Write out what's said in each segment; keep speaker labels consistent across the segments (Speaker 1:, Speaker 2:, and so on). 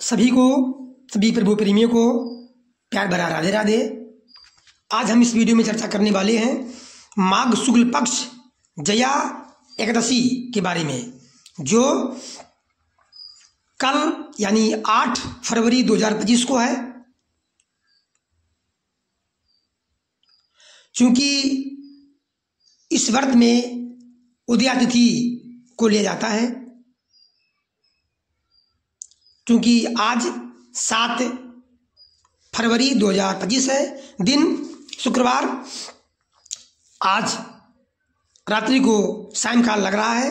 Speaker 1: सभी को, सभी प्रभु प्रेमियों को प्यार भरा राधे राधे। आज हम इस वीडियो में चर्चा करने वाले हैं माघ शुक्ल पक्ष जया एकादशी के बारे में, जो कल यानी 8 फरवरी 2025 को है। चूंकि इस व्रत में उदया तिथि को लिया जाता है, क्योंकि आज 7 फरवरी 2025 है, दिन शुक्रवार। आज रात्रि को सायंकाल लग रहा है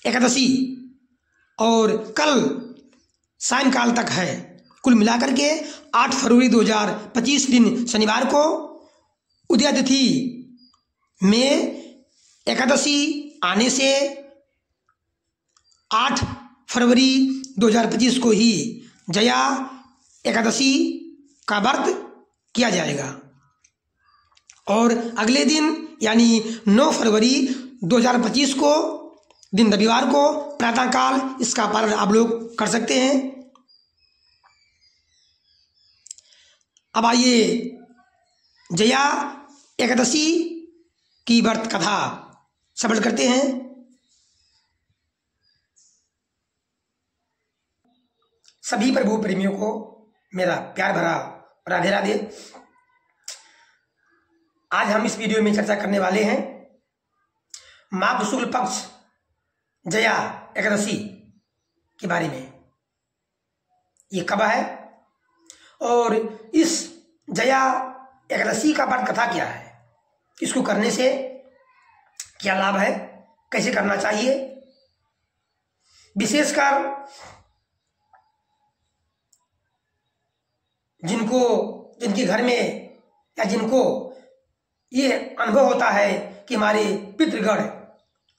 Speaker 1: एकादशी, और कल सायंकाल तक है। कुल मिलाकर के 8 फरवरी 2025 दिन शनिवार को उदया तिथि में एकादशी आने से 8 फरवरी 2025 को ही जया एकादशी का व्रत किया जाएगा, और अगले दिन यानी 9 फरवरी 2025 को दिन रविवार को प्रातःकाल इसका पारण आप लोग कर सकते हैं। अब आइए जया एकादशी की व्रत कथा श्रवण करते हैं। सभी प्रभु प्रेमियों को मेरा प्यार भरा राधे राधे। आज हम इस वीडियो में चर्चा करने वाले हैं माघ शुक्ल पक्ष जया एकादशी के बारे में। ये कब है और इस जया एकादशी का व्रत कथा क्या है, इसको करने से क्या लाभ है, कैसे करना चाहिए। विशेषकर जिनके घर में या जिनको ये अनुभव होता है कि हमारे पितृगण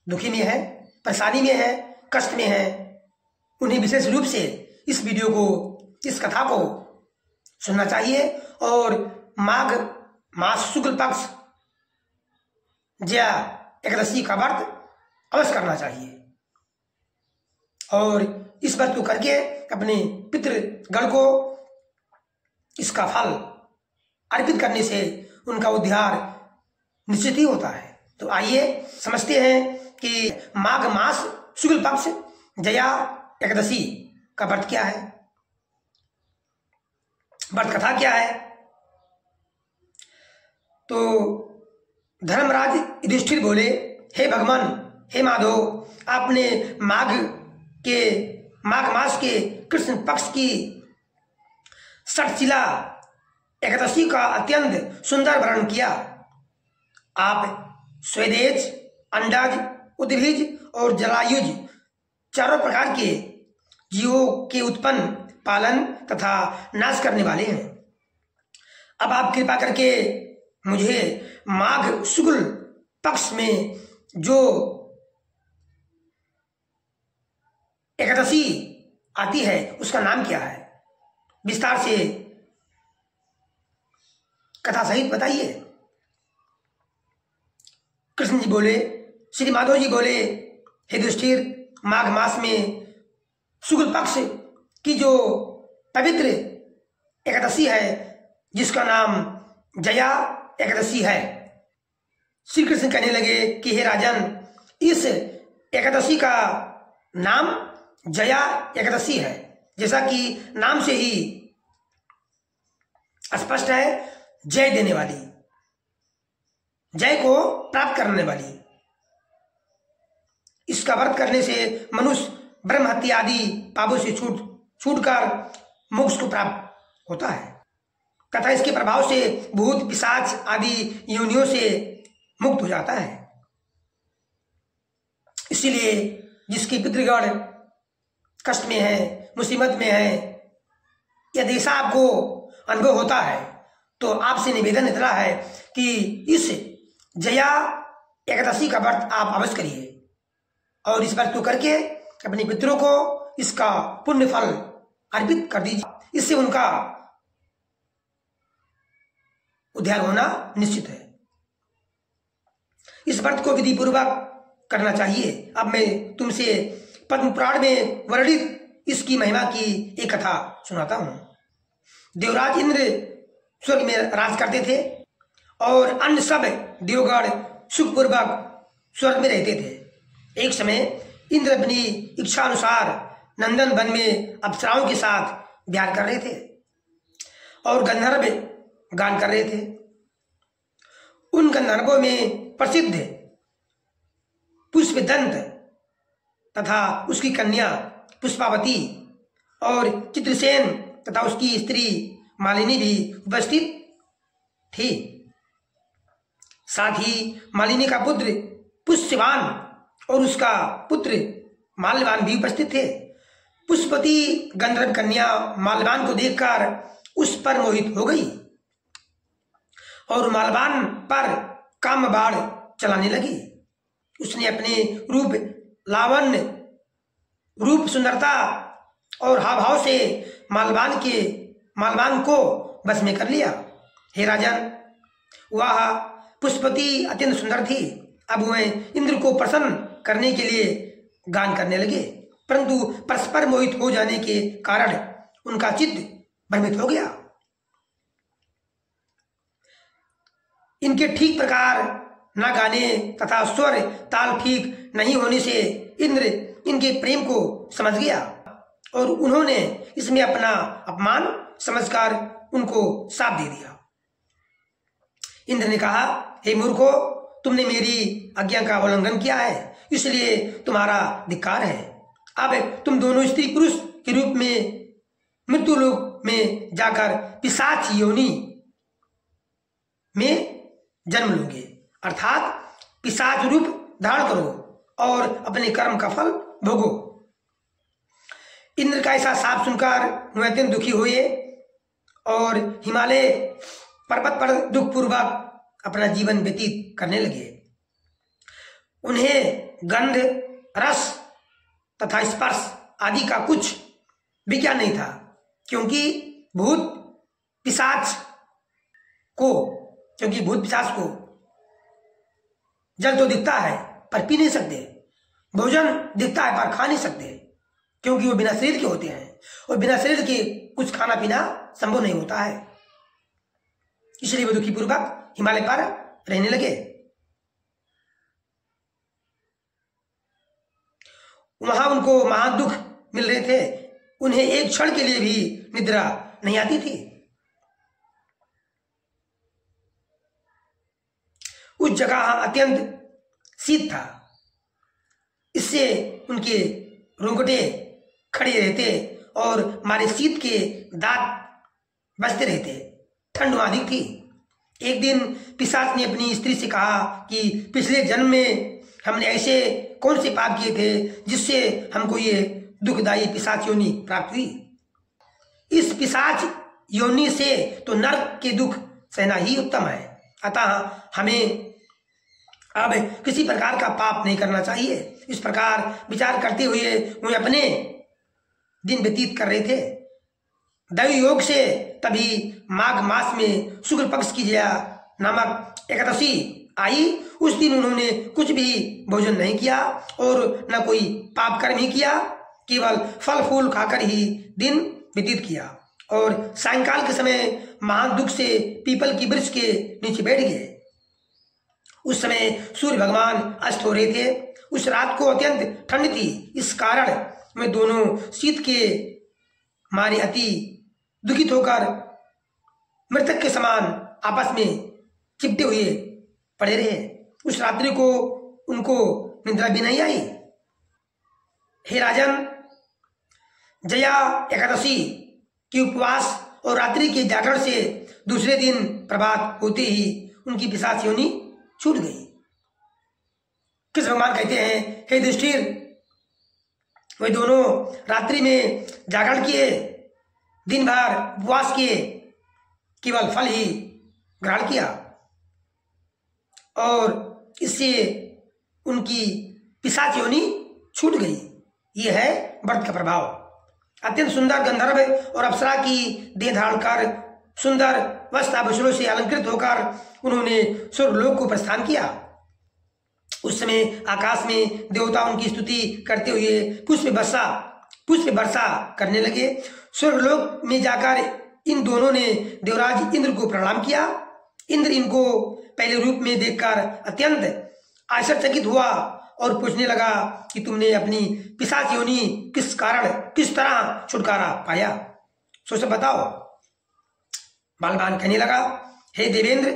Speaker 1: दुखी में है, परेशानी में है, कष्ट में है, उन्हें विशेष रूप से इस वीडियो को, इस कथा को सुनना चाहिए और माघ मास शुक्ल पक्ष जया एकादशी का व्रत अवश्य करना चाहिए, और इस व्रत को करके अपने पितृगण को इसका फल अर्पित करने से उनका उद्धार निश्चित ही होता है। तो आइए समझते हैं कि माघ मास शुक्ल पक्ष जया एकादशी का व्रत क्या है, व्रत कथा क्या है। तो धर्मराज युधिष्ठिर बोले, हे भगवान, हे माधव, आपने माघ मास के कृष्ण पक्ष की षटशिला एकादशी का अत्यंत सुंदर वर्णन किया। आप स्वेदेज, अंडज, उद्भिज और जलायुज चारों प्रकार के जीवों के उत्पन्न, पालन तथा नाश करने वाले हैं। अब आप कृपा करके मुझे माघ शुक्ल पक्ष में जो एकादशी आती है उसका नाम क्या है, विस्तार से कथा सहित बताइए। कृष्ण जी बोले, श्री माधव जी बोले, हे युधिष्ठिर, माघ मास में शुक्ल पक्ष की जो पवित्र एकादशी है, जिसका नाम जया एकादशी है। श्री कृष्ण कहने लगे कि हे राजन, इस एकादशी का नाम जया एकादशी है, जैसा कि नाम से ही स्पष्ट है, जय देने वाली, जय को प्राप्त करने वाली। इसका व्रत करने से मनुष्य ब्रह्म हत्या आदि पापों से छूटकर मोक्ष को प्राप्त होता है तथा इसके प्रभाव से भूत पिशाच आदि योनियों से मुक्त हो जाता है। इसीलिए जिसके पितृगण कष्ट में है, मुसीबत में है, यदि ऐसा आपको अनुभव होता है तो आपसे निवेदन इतना है कि इस जया एकादशी का व्रत आप अवश्य करिए, और इस व्रत को करके अपने पितरों को इसका पुण्य फल अर्पित कर दीजिए। इससे उनका उद्धार होना निश्चित है। इस व्रत को विधि पूर्वक करना चाहिए। अब मैं तुमसे पद्म पुराण में वर्णित इसकी महिमा की एक कथा सुनाता हूं। देवराज इंद्र स्वर्ग में राज करते थे और अन्य सब देवगण सुखपूर्वक स्वर्ग में रहते थे। एक समय इंद्र अपनी इच्छा अनुसार नंदन वन में अप्सराओं के साथ विहार कर रहे थे और गंधर्व गान कर रहे थे। उन गंधर्वों में प्रसिद्ध पुष्पदंत तथा उसकी कन्या पुष्पावती और चित्रसेन तथा उसकी स्त्री मालिनी भी उपस्थित थी। साथ ही मालिनी का पुत्र पुष्यवान और उसका पुत्र माल्यवान भी उपस्थित थे। पुष्पवती गंधर्व कन्या माल्यवान को देखकर उस पर मोहित हो गई और माल्यवान पर काम बाण चलाने लगी। उसने अपने रूप लावण्य, रूप सुंदरता और हाव भाव से माल्यवान को बस में कर लिया। हे राजन, वह पुष्पवती अत्यंत सुंदर थी। अब वह इंद्र को प्रसन्न करने के लिए गान करने लगे, परंतु परस्पर मोहित हो जाने के कारण उनका चित्त भ्रमित हो गया। इनके ठीक प्रकार न गाने तथा स्वर ताल ठीक नहीं होने से इंद्र इनके प्रेम को समझ गया और उन्होंने इसमें अपना अपमान समझकर उनको शाप दे दिया। इंद्र ने कहा, हे मूर्खो, तुमने मेरी आज्ञा का उल्लंघन किया है, इसलिए तुम्हारा धिक्कार है। अब तुम दोनों स्त्री पुरुष के रूप में मृत्यु लोक में जाकर पिशाच योनि में जन्म लोगे, अर्थात पिशाच रूप धारण करो और अपने कर्म का फल भोगो। इंद्र का ऐसा शाप सुनकर वह अत्यंत दुखी हुए और हिमालय पर्वत पर दुखपूर्वक अपना जीवन व्यतीत करने लगे। उन्हें गंध, रस तथा स्पर्श आदि का कुछ भी ज्ञान नहीं था, क्योंकि भूत पिशाच को जल तो दिखता है पर पी नहीं सकते, भोजन दिखता है पर खा नहीं सकते, क्योंकि वो बिना शरीर के होते हैं और बिना शरीर के कुछ खाना पीना संभव नहीं होता है। इसलिए वो दुखी पूर्वक हिमालय पर रहने लगे। वहां उनको महा दुख मिल रहे थे। उन्हें एक क्षण के लिए भी निद्रा नहीं आती थी। उस जगह अत्यंत शीत था, इससे उनके रोंगटे खड़े रहते और मारे शीत के दांत बजते रहते। ठंड अधिक थी। एक दिन पिशाच ने अपनी स्त्री से कहा कि पिछले जन्म में हमने ऐसे कौन से पाप किए थे जिससे हमको ये दुखदायी पिशाच योनि प्राप्त हुई। इस पिशाच योनि से तो नरक के दुख सहना ही उत्तम है, अतः हमें अब किसी प्रकार का पाप नहीं करना चाहिए। इस प्रकार विचार करते हुए वे अपने दिन व्यतीत कर रहे थे। दैवी योग से तभी माघ मास में शुक्ल पक्ष की जया नामक एकादशी आई। उस दिन उन्होंने कुछ भी भोजन नहीं किया और न कोई पाप कर्म ही किया, केवल फल फूल खाकर ही दिन व्यतीत किया और सायंकाल के समय महान दुख से पीपल की वृक्ष के नीचे बैठ गए। उस समय सूर्य भगवान अस्त हो रहे थे। उस रात को अत्यंत ठंड थी, इस कारण वे दोनों शीत के मारे अति दुखित होकर मृतक के समान आपस में चिपटे हुए पड़े रहे। उस रात्रि को उनको निद्रा भी नहीं आई। हे राजन, जया एकादशी की उपवास और रात्रि के जागरण से दूसरे दिन प्रभात होते ही उनकी पिशाच योनि छूट गई। कृष्ण भगवान कहते हैं, हे युधिष्ठिर, वे दोनों रात्रि में जागरण किए, दिन भर उपवास किए, केवल फल ही ग्रहण किया और इससे उनकी पिशाच योनि छूट गई। यह है व्रत का प्रभाव। अत्यंत सुंदर गंधर्व और अप्सरा की देह धारण कर सुंदर वस्त्र आभूषणों से अलंकृत होकर उन्होंने स्वर्गलोक को प्रस्थान किया। उस समय आकाश में देवता उनकी स्तुति करते हुए पुष्प वर्षा पुष्प वर्षा करने लगे। स्वर्गलोक में जाकर इन दोनों ने देवराज इंद्र को प्रणाम किया। इंद्र इनको पहले रूप में देखकर अत्यंत आश्चर्यचकित हुआ और पूछने लगा कि तुमने अपनी पिशाच योनि किस कारण, किस तरह छुटकारा पाया, सोच बताओ। बालवान कहने लगा, हे देवेंद्र,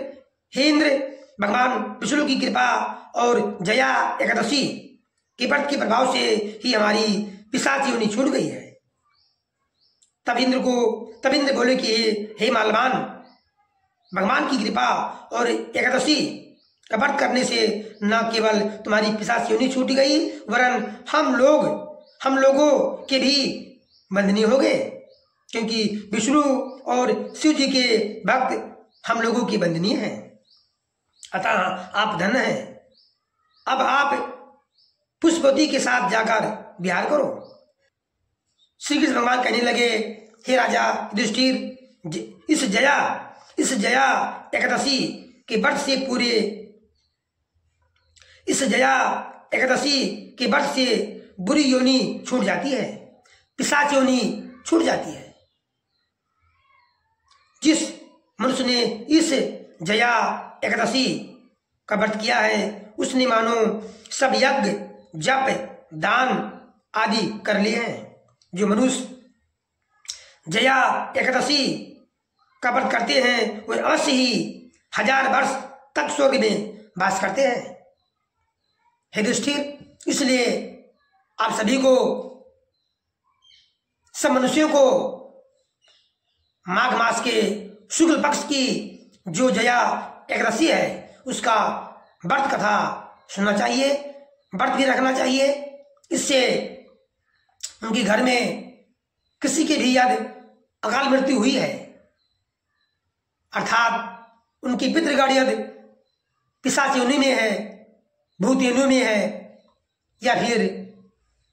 Speaker 1: हे इंद्र, भगवान विष्णु की कृपा और जया एकादशी के व्रत के प्रभाव से ही हमारी पिशाच योनि छूट गई है। तब इंद्र बोले कि हे मालवान, भगवान की कृपा और एकादशी का व्रत करने से न केवल तुम्हारी पिशाच योनि छूट गई, वरन हम लोगों के भी बंधनीय हो गए, क्योंकि विष्णु और शिव जी के भक्त हम लोगों की बंधनीय हैं। अतः आप धन्य हैं। अब आप पुष्पवती के साथ जाकर विहार करो। श्री कृष्ण भगवान कहने लगे, हे राजा युधिष्ठिर, इस जया एकादशी के व्रत से बुरी योनि छूट जाती है, पिशाच योनि छूट जाती है। जिस मनुष्य ने इस जया एकादशी का व्रत किया है, उसने मानो सब यज्ञ, जप, दान आदि कर लिए हैं। जो मनुष्य जया एकादशी का व्रत करते हैं, वे अवश्य ही 1000 वर्ष तक स्वर्ग में वास करते हैं। हे युधिष्ठिर, इसलिए आप सभी को, सब मनुष्यों को माघ मास के शुक्ल पक्ष की जो जया एकादशी है, उसका व्रत कथा सुनना चाहिए, व्रत भी रखना चाहिए। इससे उनके घर में किसी के भी यदि अकाल मृत्यु हुई है, अर्थात उनकी पितृगण यदि पिशाच योनि में है, भूत योनि में है, या फिर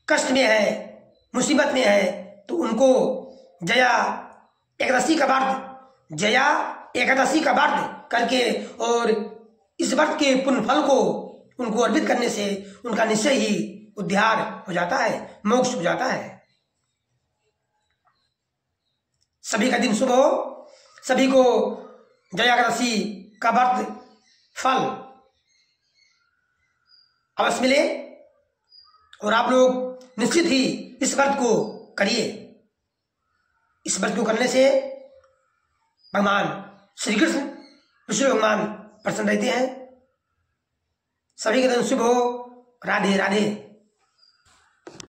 Speaker 1: कष्ट में है, मुसीबत में है, तो उनको जया एकादशी का व्रत करके और इस व्रत के पुण्य फल को उनको अर्पित करने से उनका निश्चय ही उद्धार हो जाता है, मोक्ष हो जाता है। सभी का दिन शुभ हो, सभी को जया एकादशी का व्रत फल अवश्य मिले, और आप लोग निश्चित ही इस व्रत को करिए। इस व्रत को करने से भगवान श्री कृष्ण विष्णु भगवान प्रसन्न रहते हैं। सभी का दिन शुभ हो। राधे राधे।